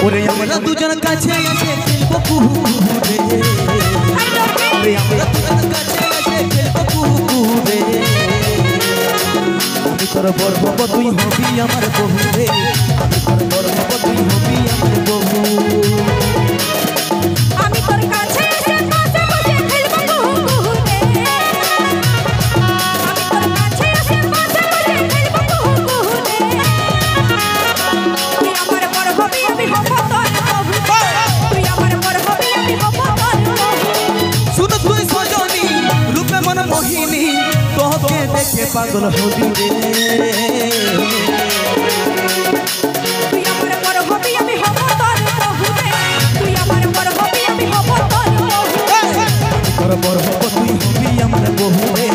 ওরে আমরা দুজন কাছে এসে খেলবো কুহুরে ওরে আমরা দুজন কাছে এসে খেলবো কুহুরে আমি তোর বড় হব তুই হবি আমার বহু রে আমি তোর বড় হব তুই হবি আমার বহু আমি তোর কাছে এসে বসে বসে খেলবো কুহুরে আমি তোর কাছে এসে বসে বসে খেলবো কুহুরে তুই আমার বড় হবি আমি হব তোর বহু তুই আমার বড় হবি আমি হব তোর বহু শুধু তুই সজনী রূপে মন মোহিনী তোকে দেখে পাগল হবি রে তুই আমার বড় হবি আমি হব তোর বহু রে তুই আমার বড় হবি আমি হব তোর বহু তোর বড় হব তুই হবি আমার বহু রে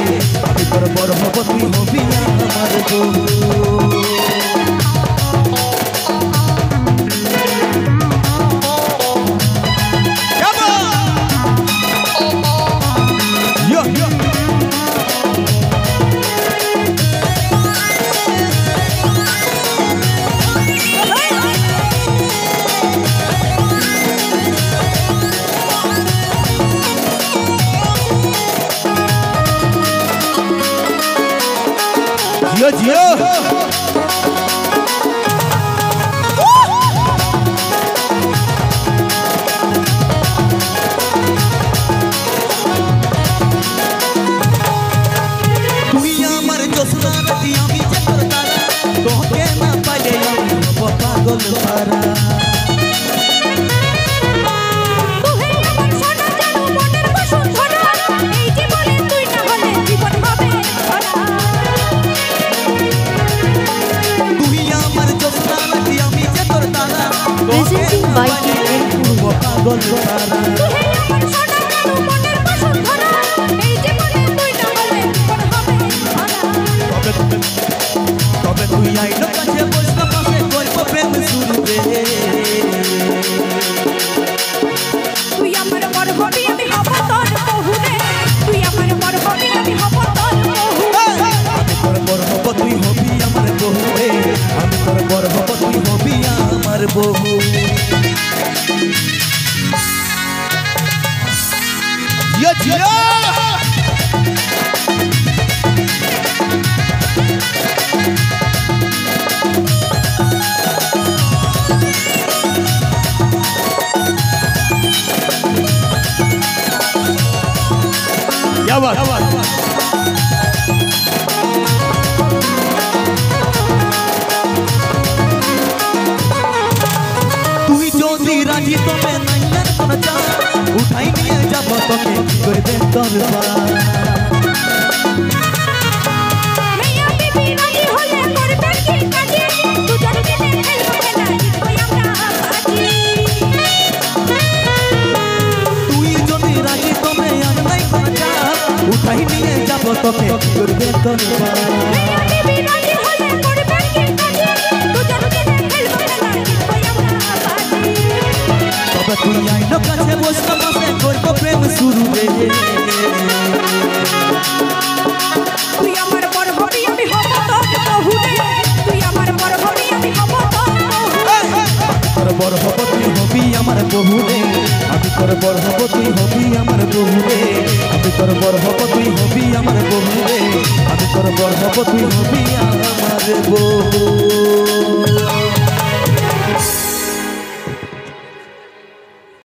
আমি তোর বড় হব তুই হবি আমার বহু जियो जियो তুই আমার জোসনা নদী আমি যে তোর তারা তোকে না পাইলে আমি হব পাগল পারা Presenting by KN পাগল পারা তবে তুই আইলো কাছে বসবা পাশে গল্প প্রেম শুরু রে তুই আমার বড় হবি আমি হব তোর বহু রে তুই আমার বড় হবি আমি হব তোর বহু আমি তোর বড় হব তুই হবি আমার বহু রে আমি তোর বড় হব তুই হবি আমার বহু জিয়া জিয়া क्या बात তুই যদি রাজি তবে নাইয়ার কোন চা উঠাই নিয়ে যাব তোকে করবে দরবার মেয়া বিবি রাজি হলে করবে কি কাজে দুজন মিলে খেলবো খেলা জিতবো আমরা বাজি তুই যদি রাজি তবে আর নাই কোন চা উঠাই নিয়ে যাব তোকে করবে দরবার মেয়া বিবি রাজি হলে করবে কি কাজে দুজন মিলে খেলবো খেলা জিতবো আমরা বাজি তবে তুই আইলো কাছে বসবা পাশে করব প্রেম শুরু রে তুই আমার বড় হবি আমি হব তোর বহু রে তুই আমার বড় হবি আমি হব তোর বহু তোর বড় হব তুই হবি আমার বহু রে আমি তোর বড় হব তুই হবি আমার বহু রে আমি তোর বড় হব তুই হবি আমার বহু রে আমি তোর বড় হব তুই হবি